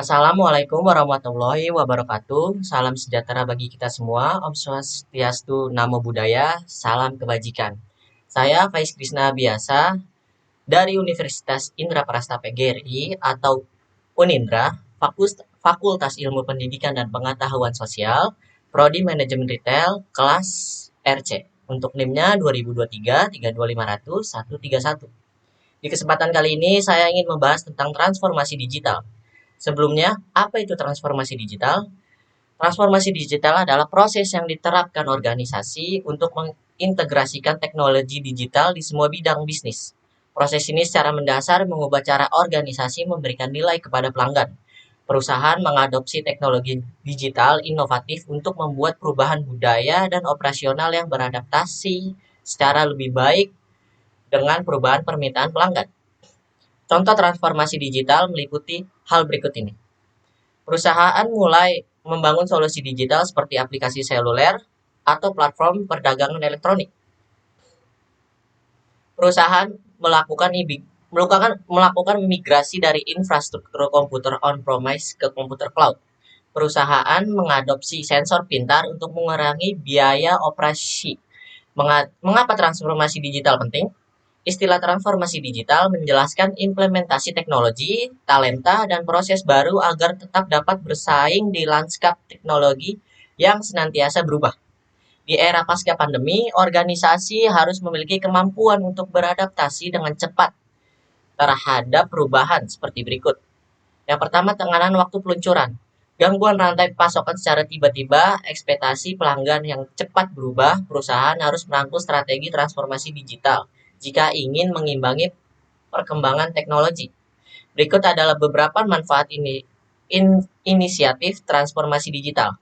Assalamualaikum warahmatullahi wabarakatuh. Salam sejahtera bagi kita semua. Om Swastiastu, Namo Buddhaya, salam kebajikan. Saya Faiz Krisna Biasa dari Universitas Indra Prasta PGRI atau Unindra, Fakultas Ilmu Pendidikan dan Pengetahuan Sosial, Prodi Manajemen Retail, kelas RC. Untuk NIM-nya 2023 32500 131. Di kesempatan kali ini saya ingin membahas tentang transformasi digital. Sebelumnya, apa itu transformasi digital? Transformasi digital adalah proses yang diterapkan organisasi untuk mengintegrasikan teknologi digital di semua bidang bisnis. Proses ini secara mendasar mengubah cara organisasi memberikan nilai kepada pelanggan. Perusahaan mengadopsi teknologi digital inovatif untuk membuat perubahan budaya dan operasional yang beradaptasi secara lebih baik dengan perubahan permintaan pelanggan. Contoh transformasi digital meliputi hal berikut ini. Perusahaan mulai membangun solusi digital seperti aplikasi seluler atau platform perdagangan elektronik. Perusahaan melakukan migrasi dari infrastruktur komputer on-premise ke komputer cloud. Perusahaan mengadopsi sensor pintar untuk mengurangi biaya operasi. Mengapa transformasi digital penting? Istilah transformasi digital menjelaskan implementasi teknologi, talenta, dan proses baru agar tetap dapat bersaing di lanskap teknologi yang senantiasa berubah. Di era pasca pandemi, organisasi harus memiliki kemampuan untuk beradaptasi dengan cepat terhadap perubahan seperti berikut. Yang pertama, tekanan waktu peluncuran. Gangguan rantai pasokan secara tiba-tiba, ekspektasi pelanggan yang cepat berubah, perusahaan harus merangkul strategi transformasi digital jika ingin mengimbangi perkembangan teknologi. Berikut adalah beberapa manfaat inisiatif transformasi digital.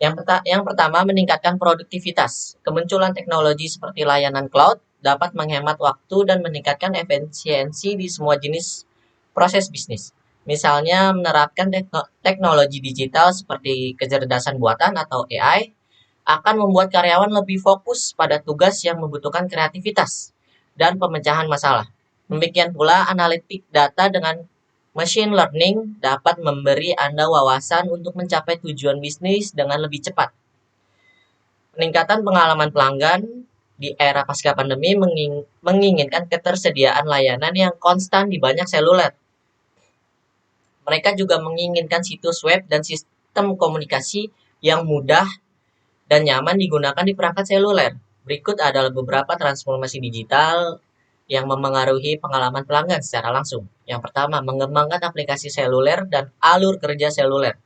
Yang pertama, meningkatkan produktivitas. Kemunculan teknologi seperti layanan cloud dapat menghemat waktu dan meningkatkan efisiensi di semua jenis proses bisnis. Misalnya menerapkan teknologi digital seperti kecerdasan buatan atau AI akan membuat karyawan lebih fokus pada tugas yang membutuhkan kreativitas dan pemecahan masalah. Demikian pula analitik data dengan machine learning dapat memberi Anda wawasan untuk mencapai tujuan bisnis dengan lebih cepat. Peningkatan pengalaman pelanggan di era pasca pandemi menginginkan ketersediaan layanan yang konstan di banyak seluler. Mereka juga menginginkan situs web dan sistem komunikasi yang mudah dan nyaman digunakan di perangkat seluler. Berikut adalah beberapa transformasi digital yang memengaruhi pengalaman pelanggan secara langsung. Yang pertama, mengembangkan aplikasi seluler dan alur kerja seluler.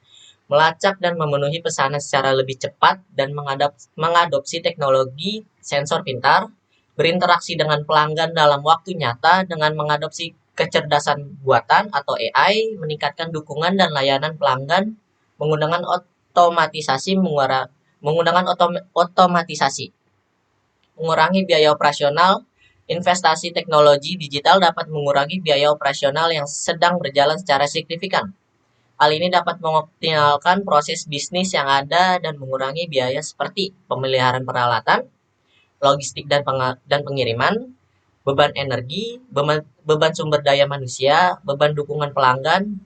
Melacak dan memenuhi pesanan secara lebih cepat dan mengadopsi teknologi sensor pintar, berinteraksi dengan pelanggan dalam waktu nyata dengan mengadopsi kecerdasan buatan atau AI, meningkatkan dukungan dan layanan pelanggan menggunakan otomatisasi, mengurangi biaya operasional. Investasi teknologi digital dapat mengurangi biaya operasional yang sedang berjalan secara signifikan. Hal ini dapat mengoptimalkan proses bisnis yang ada dan mengurangi biaya seperti pemeliharaan peralatan, logistik dan pengiriman, beban energi, beban sumber daya manusia, beban dukungan pelanggan,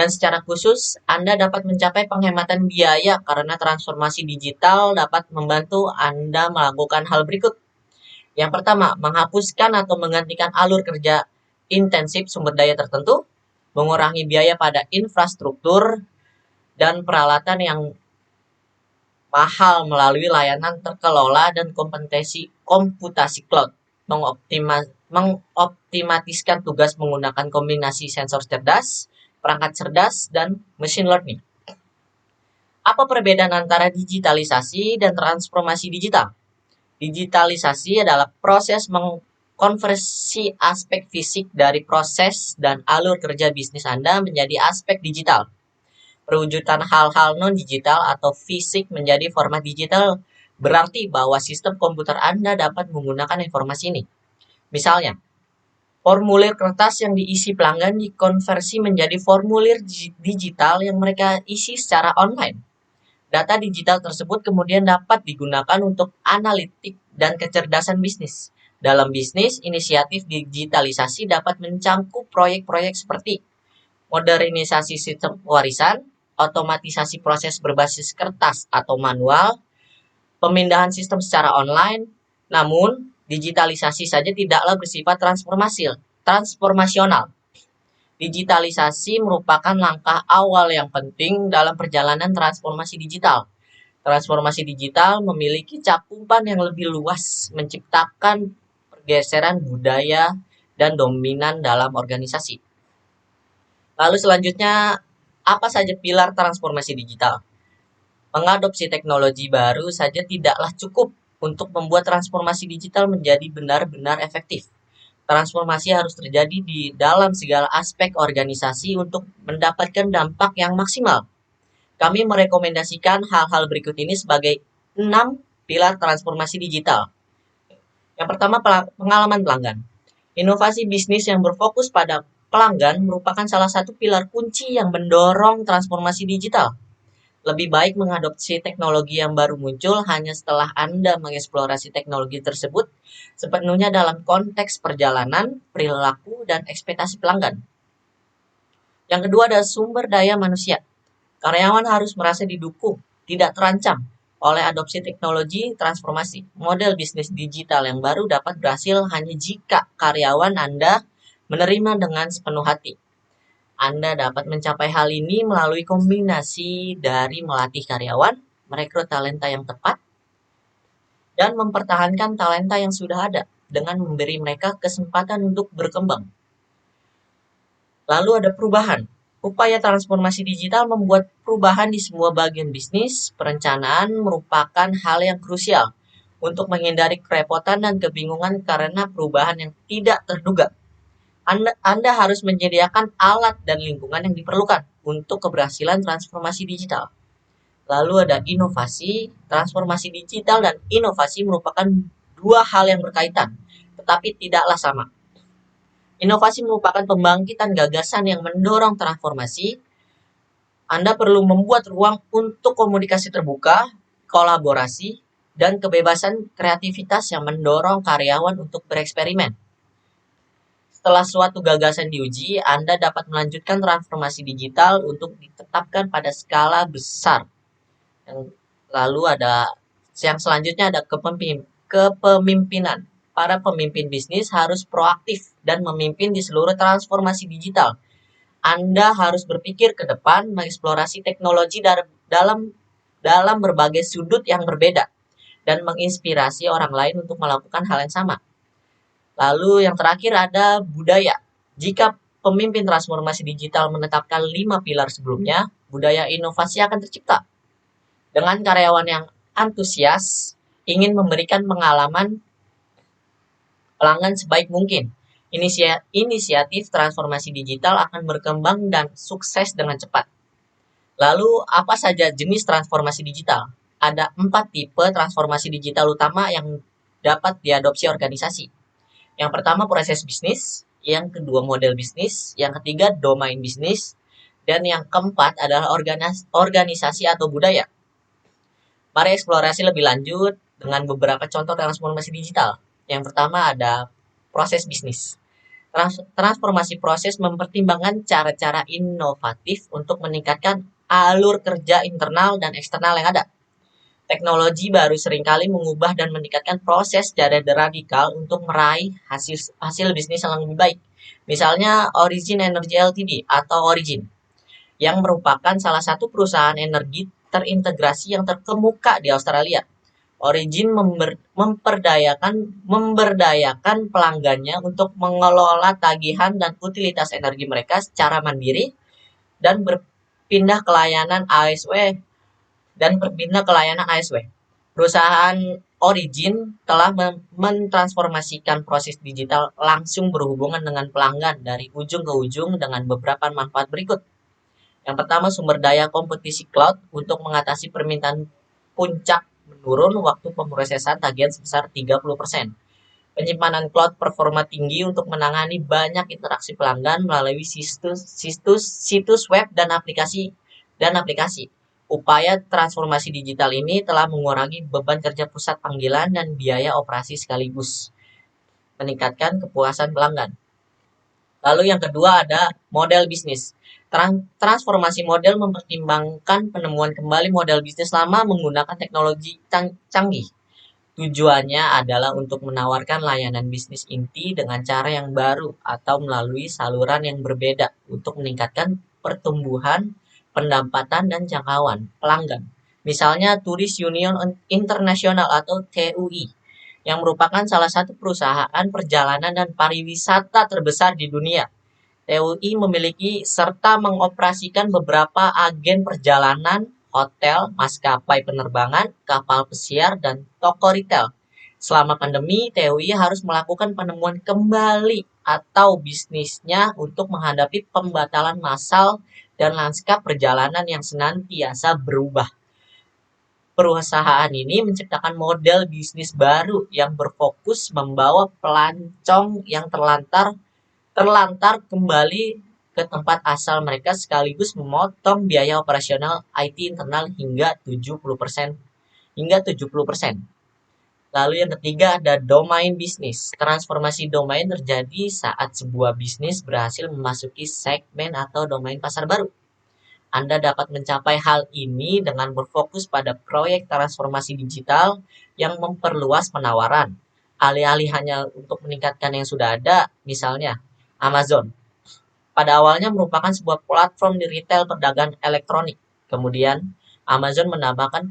dan secara khusus Anda dapat mencapai penghematan biaya karena transformasi digital dapat membantu Anda melakukan hal berikut. Yang pertama, menghapuskan atau menggantikan alur kerja intensif sumber daya tertentu, mengurangi biaya pada infrastruktur dan peralatan yang mahal melalui layanan terkelola dan komputasi cloud, mengoptimatiskan tugas menggunakan kombinasi sensor cerdas, perangkat cerdas, dan machine learning. Apa perbedaan antara digitalisasi dan transformasi digital? Digitalisasi adalah proses mengkonversi aspek fisik dari proses dan alur kerja bisnis Anda menjadi aspek digital. Perwujudan hal-hal non-digital atau fisik menjadi format digital berarti bahwa sistem komputer Anda dapat menggunakan informasi ini. Misalnya, formulir kertas yang diisi pelanggan dikonversi menjadi formulir digital yang mereka isi secara online. Data digital tersebut kemudian dapat digunakan untuk analitik dan kecerdasan bisnis. Dalam bisnis, inisiatif digitalisasi dapat mencangkup proyek-proyek seperti modernisasi sistem warisan, otomatisasi proses berbasis kertas atau manual, pemindahan sistem secara online. Namun, digitalisasi saja tidaklah bersifat transformasional. Digitalisasi merupakan langkah awal yang penting dalam perjalanan transformasi digital. Transformasi digital memiliki cakupan yang lebih luas, menciptakan pergeseran budaya dan dominan dalam organisasi. Lalu selanjutnya, apa saja pilar transformasi digital? Mengadopsi teknologi baru saja tidaklah cukup untuk membuat transformasi digital menjadi benar-benar efektif. Transformasi harus terjadi di dalam segala aspek organisasi untuk mendapatkan dampak yang maksimal. Kami merekomendasikan hal-hal berikut ini sebagai 6 pilar transformasi digital. Yang pertama, pengalaman pelanggan. Inovasi bisnis yang berfokus pada pelanggan merupakan salah satu pilar kunci yang mendorong transformasi digital. Lebih baik mengadopsi teknologi yang baru muncul hanya setelah Anda mengeksplorasi teknologi tersebut sepenuhnya dalam konteks perjalanan, perilaku, dan ekspektasi pelanggan. Yang kedua adalah sumber daya manusia. Karyawan harus merasa didukung, tidak terancam oleh adopsi teknologi transformasi. Model bisnis digital yang baru dapat berhasil hanya jika karyawan Anda menerima dengan sepenuh hati. Anda dapat mencapai hal ini melalui kombinasi dari melatih karyawan, merekrut talenta yang tepat, dan mempertahankan talenta yang sudah ada dengan memberi mereka kesempatan untuk berkembang. Lalu ada perubahan. Upaya transformasi digital membuat perubahan di semua bagian bisnis. Perencanaan merupakan hal yang krusial untuk menghindari kerepotan dan kebingungan karena perubahan yang tidak terduga. Anda harus menyediakan alat dan lingkungan yang diperlukan untuk keberhasilan transformasi digital. Lalu ada inovasi. Transformasi digital dan inovasi merupakan dua hal yang berkaitan, tetapi tidaklah sama. Inovasi merupakan pembangkitan gagasan yang mendorong transformasi. Anda perlu membuat ruang untuk komunikasi terbuka, kolaborasi, dan kebebasan kreativitas yang mendorong karyawan untuk bereksperimen. Setelah suatu gagasan diuji, Anda dapat melanjutkan transformasi digital untuk ditetapkan pada skala besar. Lalu ada yang selanjutnya ada kepemimpinan. Para pemimpin bisnis harus proaktif dan memimpin di seluruh transformasi digital. Anda harus berpikir ke depan, mengeksplorasi teknologi dalam berbagai sudut yang berbeda, dan menginspirasi orang lain untuk melakukan hal yang sama. Lalu yang terakhir ada budaya. Jika pemimpin transformasi digital menetapkan 5 pilar sebelumnya, budaya inovasi akan tercipta. Dengan karyawan yang antusias, ingin memberikan pengalaman pelanggan sebaik mungkin, inisiatif transformasi digital akan berkembang dan sukses dengan cepat. Lalu, apa saja jenis transformasi digital? Ada 4 tipe transformasi digital utama yang dapat diadopsi organisasi. Yang pertama proses bisnis, yang kedua model bisnis, yang ketiga domain bisnis, dan yang keempat adalah organisasi atau budaya. Mari eksplorasi lebih lanjut dengan beberapa contoh transformasi digital. Yang pertama ada proses bisnis. Transformasi proses mempertimbangkan cara-cara inovatif untuk meningkatkan alur kerja internal dan eksternal yang ada. Teknologi baru seringkali mengubah dan meningkatkan proses secara radikal untuk meraih hasil bisnis yang lebih baik. Misalnya Origin Energy Ltd atau Origin, yang merupakan salah satu perusahaan energi terintegrasi yang terkemuka di Australia. Origin memberdayakan pelanggannya untuk mengelola tagihan dan utilitas energi mereka secara mandiri dan berpindah ke layanan ASW. Perusahaan Origin telah mentransformasikan proses digital langsung berhubungan dengan pelanggan dari ujung ke ujung dengan beberapa manfaat berikut. Yang pertama, sumber daya kompetisi cloud untuk mengatasi permintaan puncak menurun waktu pemrosesan tagihan sebesar 30%. Penyimpanan cloud performa tinggi untuk menangani banyak interaksi pelanggan melalui situs web dan aplikasi. Upaya transformasi digital ini telah mengurangi beban kerja pusat panggilan dan biaya operasi sekaligus meningkatkan kepuasan pelanggan. Lalu yang kedua ada model bisnis. Transformasi model mempertimbangkan penemuan kembali model bisnis lama menggunakan teknologi canggih. Tujuannya adalah untuk menawarkan layanan bisnis inti dengan cara yang baru atau melalui saluran yang berbeda untuk meningkatkan pertumbuhan, pendapatan, dan jangkauan pelanggan. Misalnya Tourist Union International atau TUI, yang merupakan salah satu perusahaan perjalanan dan pariwisata terbesar di dunia. TUI memiliki serta mengoperasikan beberapa agen perjalanan, hotel, maskapai penerbangan, kapal pesiar, dan toko retail. Selama pandemi, TUI harus melakukan penemuan kembali atau bisnisnya untuk menghadapi pembatalan massal dan lanskap perjalanan yang senantiasa berubah. Perusahaan ini menciptakan model bisnis baru yang berfokus membawa pelancong yang terlantar kembali ke tempat asal mereka sekaligus memotong biaya operasional IT internal hingga 70%. Lalu yang ketiga ada domain bisnis. Transformasi domain terjadi saat sebuah bisnis berhasil memasuki segmen atau domain pasar baru. Anda dapat mencapai hal ini dengan berfokus pada proyek transformasi digital yang memperluas penawaran. Alih-alih hanya untuk meningkatkan yang sudah ada, misalnya Amazon. Pada awalnya merupakan sebuah platform di retail perdagangan elektronik. Kemudian, Amazon menambahkan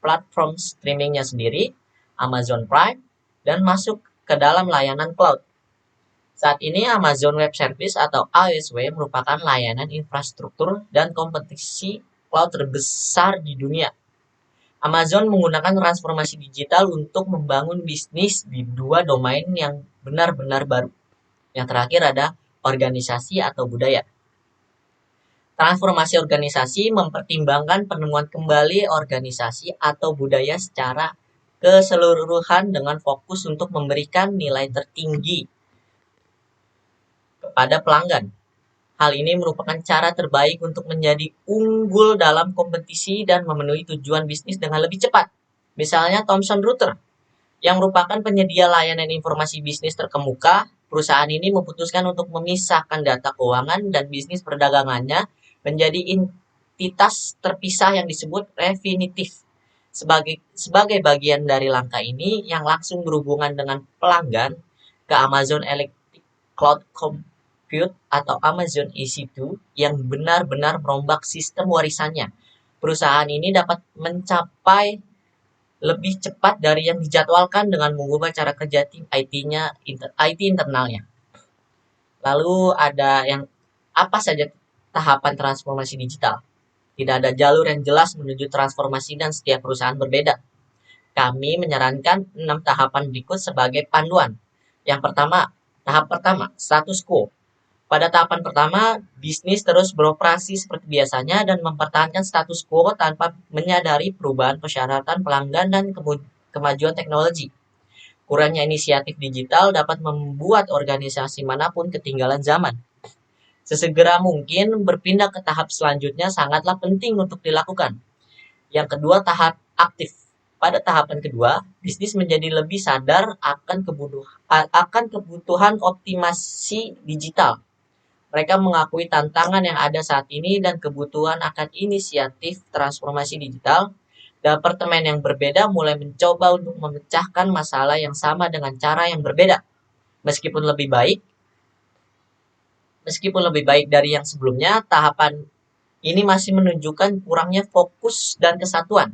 platform streamingnya sendiri, Amazon Prime, dan masuk ke dalam layanan cloud. Saat ini Amazon Web Service atau AWS merupakan layanan infrastruktur dan kompetisi cloud terbesar di dunia. Amazon menggunakan transformasi digital untuk membangun bisnis di dua domain yang benar-benar baru. Yang terakhir ada organisasi atau budaya. Transformasi organisasi mempertimbangkan penemuan kembali organisasi atau budaya secara keseluruhan dengan fokus untuk memberikan nilai tertinggi kepada pelanggan. Hal ini merupakan cara terbaik untuk menjadi unggul dalam kompetisi dan memenuhi tujuan bisnis dengan lebih cepat. Misalnya Thomson Reuters, yang merupakan penyedia layanan informasi bisnis terkemuka, perusahaan ini memutuskan untuk memisahkan data keuangan dan bisnis perdagangannya menjadi entitas terpisah yang disebut Refinitiv. Sebagai bagian dari langkah ini yang langsung berhubungan dengan pelanggan ke Amazon Electric Cloud Compute atau Amazon EC2 yang benar-benar merombak sistem warisannya. Perusahaan ini dapat mencapai lebih cepat dari yang dijadwalkan dengan mengubah cara kerja tim IT internalnya. Lalu ada yang apa saja tahapan transformasi digital? Tidak ada jalur yang jelas menuju transformasi dan setiap perusahaan berbeda. Kami menyarankan 6 tahapan berikut sebagai panduan. Yang pertama, tahap pertama, status quo. Pada tahapan pertama, bisnis terus beroperasi seperti biasanya dan mempertahankan status quo tanpa menyadari perubahan persyaratan pelanggan dan kemajuan teknologi. Kurangnya inisiatif digital dapat membuat organisasi manapun ketinggalan zaman. Sesegera mungkin berpindah ke tahap selanjutnya sangatlah penting untuk dilakukan. Yang kedua, tahap aktif. Pada tahapan kedua, bisnis menjadi lebih sadar akan kebutuhan optimasi digital. Mereka mengakui tantangan yang ada saat ini dan kebutuhan akan inisiatif transformasi digital. Departemen yang berbeda mulai mencoba untuk memecahkan masalah yang sama dengan cara yang berbeda. Meskipun lebih baik dari yang sebelumnya, tahapan ini masih menunjukkan kurangnya fokus dan kesatuan.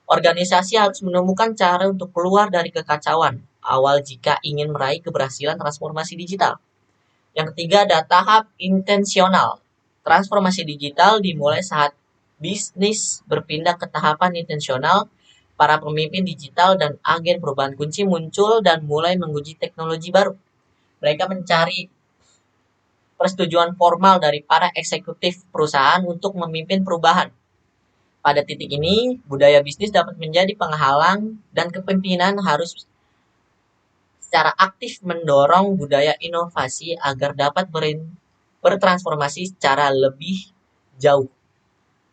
Organisasi harus menemukan cara untuk keluar dari kekacauan awal jika ingin meraih keberhasilan transformasi digital. Yang ketiga ada tahap intensional. Transformasi digital dimulai saat bisnis berpindah ke tahapan intensional. Para pemimpin digital dan agen perubahan kunci muncul dan mulai menguji teknologi baru. Mereka mencari persetujuan formal dari para eksekutif perusahaan untuk memimpin perubahan. Pada titik ini, budaya bisnis dapat menjadi penghalang dan kepemimpinan harus secara aktif mendorong budaya inovasi agar dapat bertransformasi secara lebih jauh.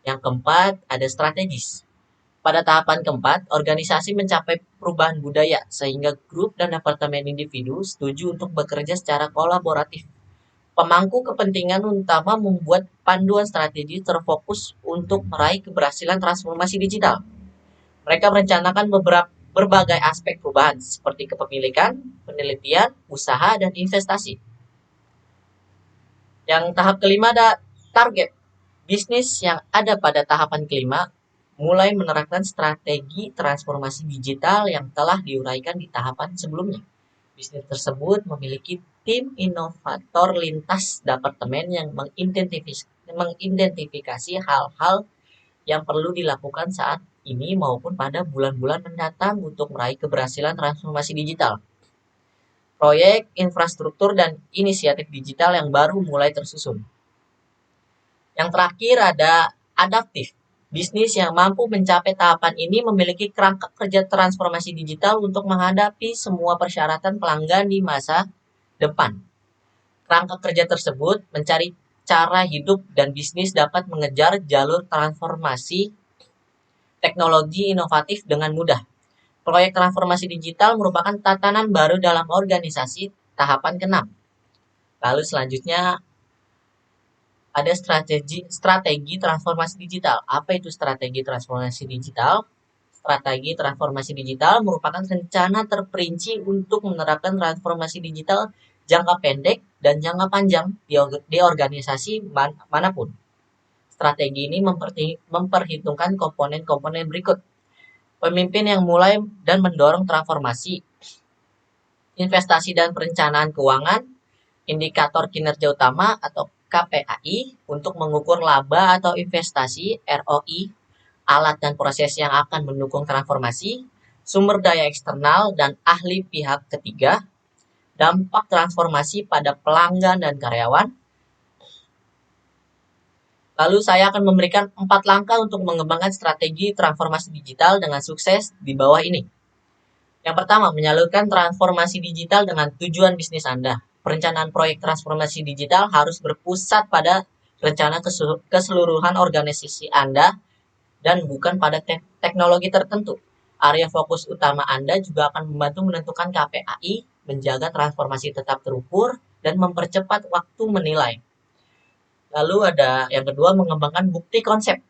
Yang keempat, ada strategis. Pada tahapan keempat, organisasi mencapai perubahan budaya sehingga grup dan departemen individu setuju untuk bekerja secara kolaboratif. Pemangku kepentingan utama membuat panduan strategi terfokus untuk meraih keberhasilan transformasi digital. Mereka merencanakan berbagai aspek perubahan seperti kepemilikan, penelitian, usaha, dan investasi. Yang tahap kelima ada target. Bisnis yang ada pada tahapan kelima mulai menerapkan strategi transformasi digital yang telah diuraikan di tahapan sebelumnya. Bisnis tersebut memiliki tim inovator lintas departemen yang mengidentifikasi hal-hal yang perlu dilakukan saat ini maupun pada bulan-bulan mendatang untuk meraih keberhasilan transformasi digital. Proyek, infrastruktur, dan inisiatif digital yang baru mulai tersusun. Yang terakhir ada adaptif. Bisnis yang mampu mencapai tahapan ini memiliki kerangka kerja transformasi digital untuk menghadapi semua persyaratan pelanggan di masa depan. Kerangka kerja tersebut mencari cara hidup dan bisnis dapat mengejar jalur transformasi teknologi inovatif dengan mudah. Proyek transformasi digital merupakan tatanan baru dalam organisasi tahapan ke-6. Lalu selanjutnya ada strategi transformasi digital. Apa itu strategi transformasi digital? Strategi transformasi digital merupakan rencana terperinci untuk menerapkan transformasi digital jangka pendek dan jangka panjang di organisasi manapun. Strategi ini memperhitungkan komponen-komponen berikut. Pemimpin yang mulai dan mendorong transformasi, investasi dan perencanaan keuangan, indikator kinerja utama atau KPAI untuk mengukur laba atau investasi ROI, alat dan proses yang akan mendukung transformasi, sumber daya eksternal dan ahli pihak ketiga, dampak transformasi pada pelanggan dan karyawan. Lalu saya akan memberikan 4 langkah untuk mengembangkan strategi transformasi digital dengan sukses di bawah ini. Yang pertama, menyalurkan transformasi digital dengan tujuan bisnis Anda. Perencanaan proyek transformasi digital harus berpusat pada rencana keseluruhan organisasi Anda dan bukan pada teknologi tertentu. Area fokus utama Anda juga akan membantu menentukan KPAI, menjaga transformasi tetap terukur, dan mempercepat waktu menilai. Lalu ada yang kedua, mengembangkan bukti konsep.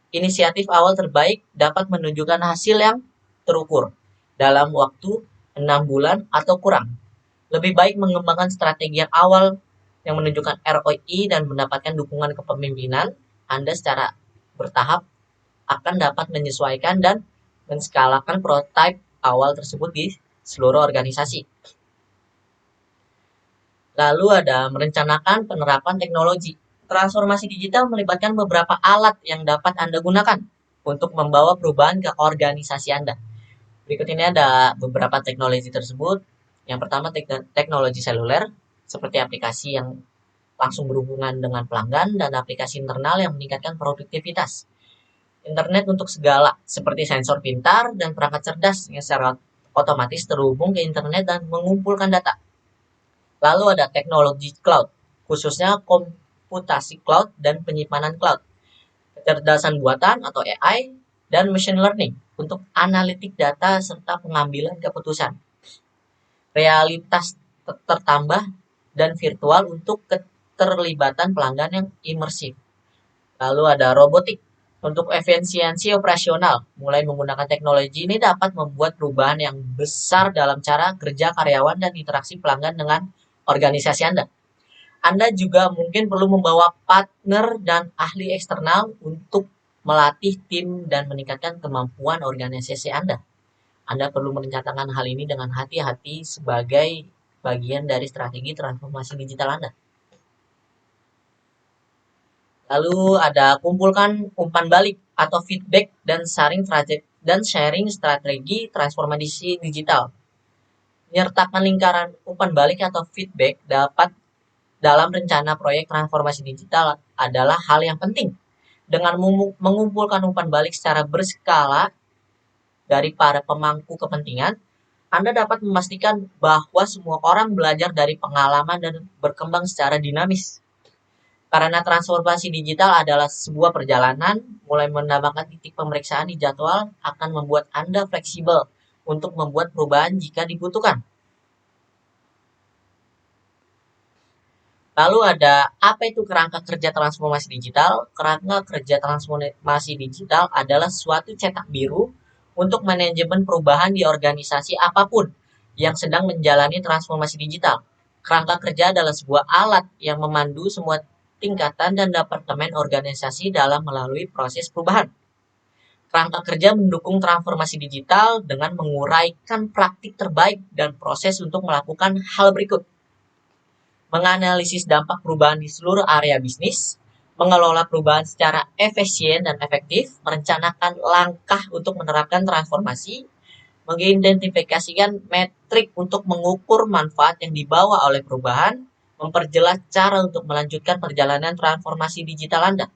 Inisiatif awal terbaik dapat menunjukkan hasil yang terukur dalam waktu 6 bulan atau kurang. Lebih baik mengembangkan strategi yang awal yang menunjukkan ROI dan mendapatkan dukungan kepemimpinan. Anda secara bertahap akan dapat menyesuaikan dan menskalakan prototipe awal tersebut di seluruh organisasi. Lalu ada merencanakan penerapan teknologi. Transformasi digital melibatkan beberapa alat yang dapat Anda gunakan untuk membawa perubahan ke organisasi Anda. Berikut ini ada beberapa teknologi tersebut. Yang pertama, teknologi seluler, seperti aplikasi yang langsung berhubungan dengan pelanggan dan aplikasi internal yang meningkatkan produktivitas. Internet untuk segala, seperti sensor pintar dan perangkat cerdas yang secara otomatis terhubung ke internet dan mengumpulkan data. Lalu ada teknologi cloud, khususnya komputasi cloud dan penyimpanan cloud, kecerdasan buatan atau AI, dan machine learning untuk analitik data serta pengambilan keputusan. Realitas tertambah dan virtual untuk keterlibatan pelanggan yang imersif. Lalu ada robotik untuk efisiensi operasional. Mulai menggunakan teknologi ini dapat membuat perubahan yang besar dalam cara kerja karyawan dan interaksi pelanggan dengan organisasi Anda. Anda juga mungkin perlu membawa partner dan ahli eksternal untuk melatih tim dan meningkatkan kemampuan organisasi Anda. Anda perlu merencanakan hal ini dengan hati-hati sebagai bagian dari strategi transformasi digital Anda. Lalu ada kumpulkan umpan balik atau feedback dan sharing strategi transformasi digital. Menyertakan lingkaran umpan balik atau feedback dalam rencana proyek transformasi digital adalah hal yang penting. Dengan mengumpulkan umpan balik secara berskala dari para pemangku kepentingan, Anda dapat memastikan bahwa semua orang belajar dari pengalaman dan berkembang secara dinamis. Karena transformasi digital adalah sebuah perjalanan, mulai menambahkan titik pemeriksaan di jadwal akan membuat Anda fleksibel untuk membuat perubahan jika dibutuhkan. Lalu ada apa itu kerangka kerja transformasi digital? Kerangka kerja transformasi digital adalah suatu cetak biru untuk manajemen perubahan di organisasi apapun yang sedang menjalani transformasi digital. Kerangka kerja adalah sebuah alat yang memandu semua tingkatan dan departemen organisasi dalam melalui proses perubahan. Kerangka kerja mendukung transformasi digital dengan menguraikan praktik terbaik dan proses untuk melakukan hal berikut: menganalisis dampak perubahan di seluruh area bisnis, mengelola perubahan secara efisien dan efektif, merencanakan langkah untuk menerapkan transformasi, mengidentifikasikan metrik untuk mengukur manfaat yang dibawa oleh perubahan, memperjelas cara untuk melanjutkan perjalanan transformasi digital Anda.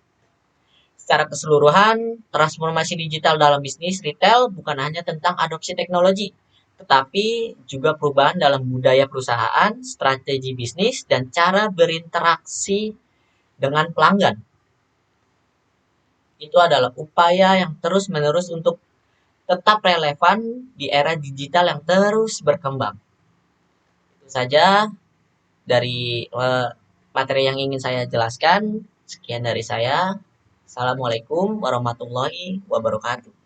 Secara keseluruhan, transformasi digital dalam bisnis retail bukan hanya tentang adopsi teknologi, tetapi juga perubahan dalam budaya perusahaan, strategi bisnis, dan cara berinteraksi dengan pelanggan. Itu adalah upaya yang terus-menerus untuk tetap relevan di era digital yang terus berkembang. Itu saja dari materi yang ingin saya jelaskan. Sekian dari saya. Assalamualaikum warahmatullahi wabarakatuh.